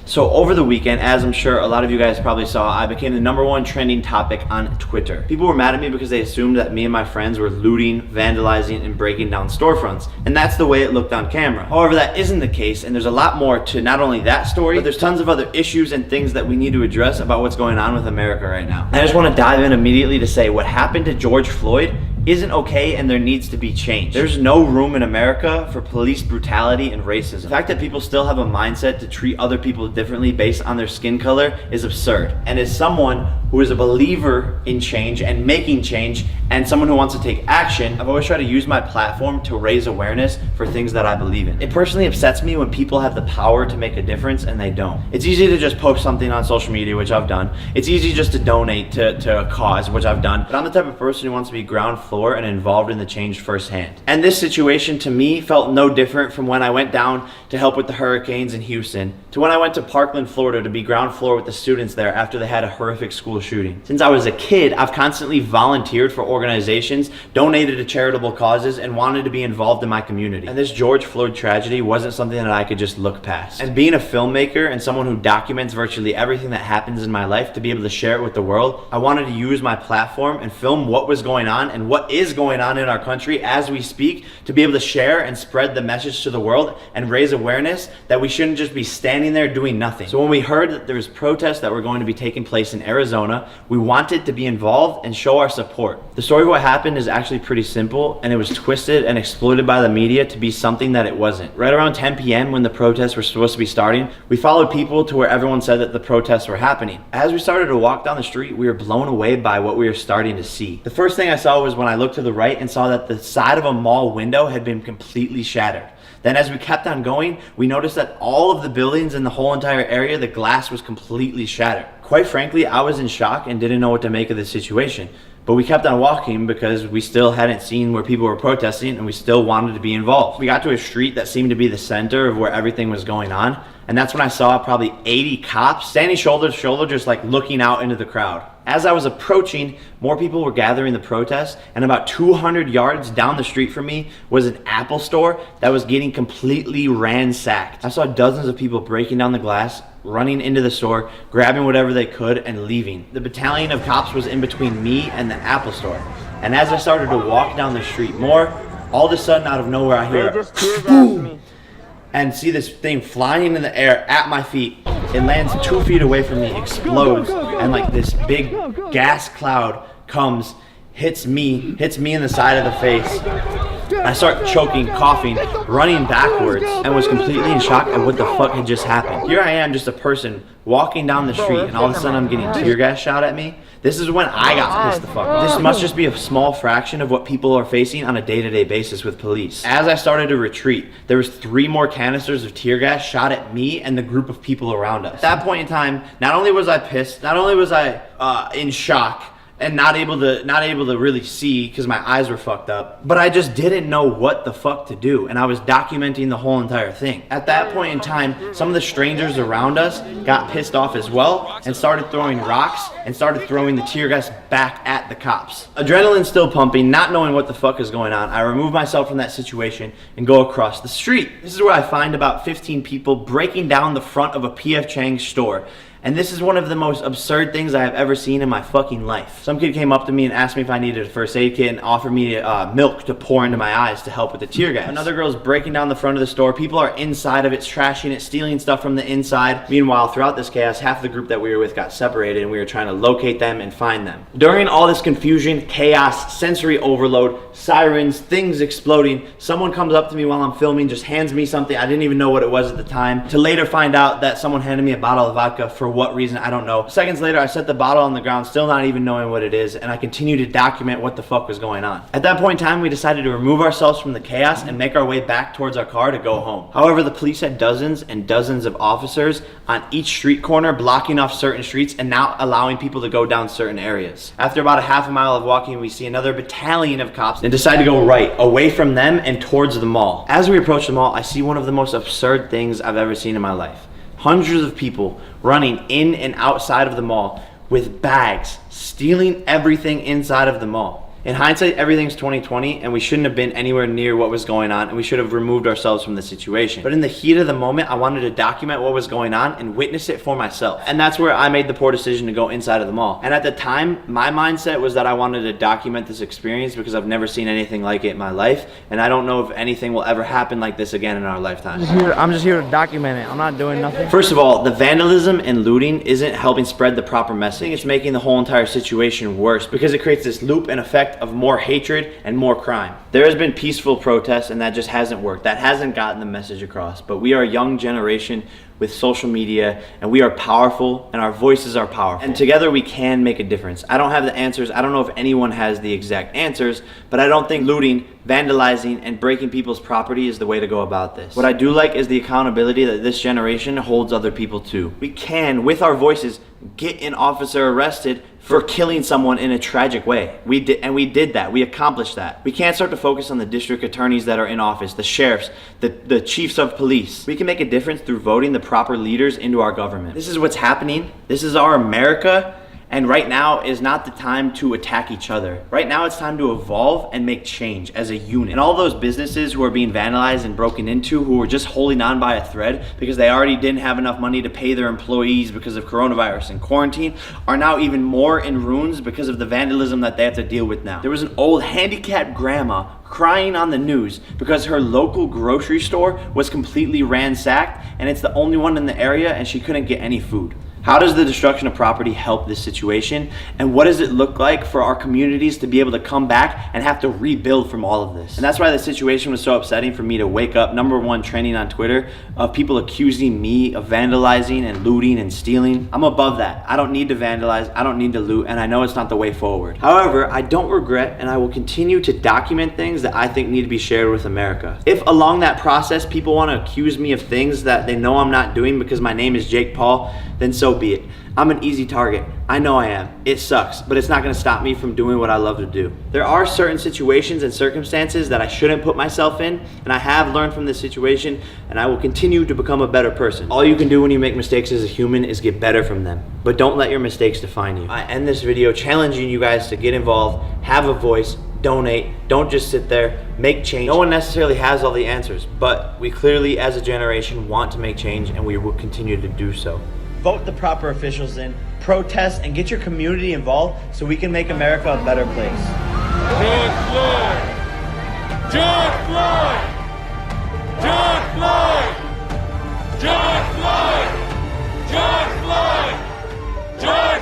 So over the weekend, as I'm sure a lot of you guys probably saw, I became the #1 trending topic on Twitter. People were mad at me because they assumed that me and my friends were looting, vandalizing, and breaking down storefronts. And that's the way it looked on camera. However, that isn't the case, and there's a lot more to not only that story, but there's tons of other issues and things that we need to address about what's going on with America right now. I just want to dive in immediately to say what happened to George Floyd isn't okay, and there needs to be change. There's no room in America for police brutality and racism. The fact that people still have a mindset to treat other people differently based on their skin color is absurd. And as someone who is a believer in change and making change, and someone who wants to take action, I've always tried to use my platform to raise awareness for things that I believe in. It personally upsets me when people have the power to make a difference and they don't. It's easy to just post something on social media, which I've done. It's easy just to donate to a cause, which I've done. But I'm the type of person who wants to be ground floor and involved in the change firsthand. And this situation to me felt no different from when I went down to help with the hurricanes in Houston, to when I went to Parkland, Florida to be ground floor with the students there after they had a horrific school shooting. Since I was a kid, I've constantly volunteered for organizations, donated to charitable causes, and wanted to be involved in my community. And this George Floyd tragedy wasn't something that I could just look past. And being a filmmaker and someone who documents virtually everything that happens in my life to be able to share it with the world, I wanted to use my platform and film what was going on and what is going on in our country as we speak, to be able to share and spread the message to the world and raise awareness that we shouldn't just be standing there doing nothing. So when we heard that there was protests that were going to be taking place in Arizona, we wanted to be involved and show our support. The story of what happened is actually pretty simple, and it was twisted and exploited by the media to be something that it wasn't. Right around 10 p.m. when the protests were supposed to be starting, we followed people to where everyone said that the protests were happening. As we started to walk down the street, we were blown away by what we were starting to see. The first thing I saw was when I looked to the right and saw that the side of a mall window had been completely shattered. Then as we kept on going, we noticed that all of the buildings in the whole entire area, the glass was completely shattered. Quite frankly, I was in shock and didn't know what to make of the situation. But we kept on walking because we still hadn't seen where people were protesting, and we still wanted to be involved. We got to a street that seemed to be the center of where everything was going on, and that's when I saw probably 80 cops standing shoulder to shoulder, just like looking out into the crowd. As I was approaching, more people were gathering the protest, and about 200 yards down the street from me was an Apple store that was getting completely ransacked. I saw dozens of people breaking down the glass, running into the store, grabbing whatever they could, and leaving. The battalion of cops was in between me and the Apple store. And as I started to walk down the street more, all of a sudden out of nowhere I hear a boom, and see this thing flying in the air at my feet. It lands 2 feet away from me, explodes, and like this big gas cloud comes, hits me in the side of the face. I start choking, coughing, running backwards, and was completely in shock at what the fuck had just happened. Here I am, just a person walking down the street, and all of a sudden I'm getting tear gas shot at me. This is when I got pissed the fuck off. This must just be a small fraction of what people are facing on a day-to-day basis with police. As I started to retreat, there was 3 more canisters of tear gas shot at me and the group of people around us. At that point in time, not only was I pissed, not only was I in shock, and not able to really see because my eyes were fucked up, but I just didn't know what the fuck to do, and I was documenting the whole entire thing. At that point in time, some of the strangers around us got pissed off as well and started throwing rocks and started throwing the tear gas back at the cops. Adrenaline still pumping, not knowing what the fuck is going on, I remove myself from that situation and go across the street. This is where I find about 15 people breaking down the front of a P.F. Chang's store. And this is one of the most absurd things I have ever seen in my fucking life. Some kid came up to me and asked me if I needed a first aid kit and offered me milk to pour into my eyes to help with the tear gas. Another girl's breaking down the front of the store. People are inside of it, trashing it, stealing stuff from the inside. Meanwhile, throughout this chaos, half the group that we were with got separated, and we were trying to locate them and find them. During all this confusion, chaos, sensory overload, sirens, things exploding, someone comes up to me while I'm filming, just hands me something. I didn't even know what it was at the time, to later find out that someone handed me a bottle of vodka. For what reason, I don't know. Seconds later, I set the bottle on the ground, still not even knowing what it is, and I continue to document what the fuck was going on. At that point in time, we decided to remove ourselves from the chaos and make our way back towards our car to go home. However, the police had dozens and dozens of officers on each street corner, blocking off certain streets and not allowing people to go down certain areas. After about a half a mile of walking, we see another battalion of cops and decide to go right, away from them and towards the mall. As we approach the mall, I see one of the most absurd things I've ever seen in my life. Hundreds of people running in and outside of the mall with bags, stealing everything inside of the mall. In hindsight, everything's 2020 and we shouldn't have been anywhere near what was going on, and we should have removed ourselves from the situation. But in the heat of the moment, I wanted to document what was going on and witness it for myself. And that's where I made the poor decision to go inside of the mall. And at the time, my mindset was that I wanted to document this experience because I've never seen anything like it in my life, and I don't know if anything will ever happen like this again in our lifetime. I'm just here to document it. I'm not doing nothing. First of all, the vandalism and looting isn't helping spread the proper message. It's making the whole entire situation worse because it creates this loop and effect of more hatred and more crime. There has been peaceful protests and that just hasn't worked. That hasn't gotten the message across. But we are a young generation with social media, and we are powerful, and our voices are powerful. And together we can make a difference. I don't have the answers. I don't know if anyone has the exact answers, but I don't think looting, vandalizing, and breaking people's property is the way to go about this. What I do like is the accountability that this generation holds other people to. We can, with our voices, get an officer arrested for killing someone in a tragic way. We did that. We accomplished that. We can't start to focus on the district attorneys that are in office, the sheriffs, the chiefs of police. We can make a difference through voting the proper leaders into our government. This is what's happening. This is our America. And right now is not the time to attack each other. Right now it's time to evolve and make change as a unit. And all those businesses who are being vandalized and broken into, who were just holding on by a thread because they already didn't have enough money to pay their employees because of coronavirus and quarantine, are now even more in ruins because of the vandalism that they have to deal with now. There was an old handicapped grandma crying on the news because her local grocery store was completely ransacked and it's the only one in the area and she couldn't get any food. How does the destruction of property help this situation? And what does it look like for our communities to be able to come back and have to rebuild from all of this? And that's why the situation was so upsetting for me to wake up, #1 trending on Twitter, of people accusing me of vandalizing and looting and stealing. I'm above that. I don't need to vandalize, I don't need to loot, and I know it's not the way forward. However, I don't regret, and I will continue to document things that I think need to be shared with America. If along that process people want to accuse me of things that they know I'm not doing because my name is Jake Paul, then so be it. I'm an easy target. I know I am. It sucks, but it's not going to stop me from doing what I love to do. There are certain situations and circumstances that I shouldn't put myself in, and I have learned from this situation, and I will continue to become a better person. All you can do when you make mistakes as a human is get better from them, but don't let your mistakes define you. I end this video challenging you guys to get involved, have a voice, donate, don't just sit there, make change. No one necessarily has all the answers, but we clearly as a generation want to make change, and we will continue to do so. Vote the proper officials in, protest, and get your community involved so we can make America a better place. George Floyd! George Floyd! George Floyd! George Floyd! George Floyd! George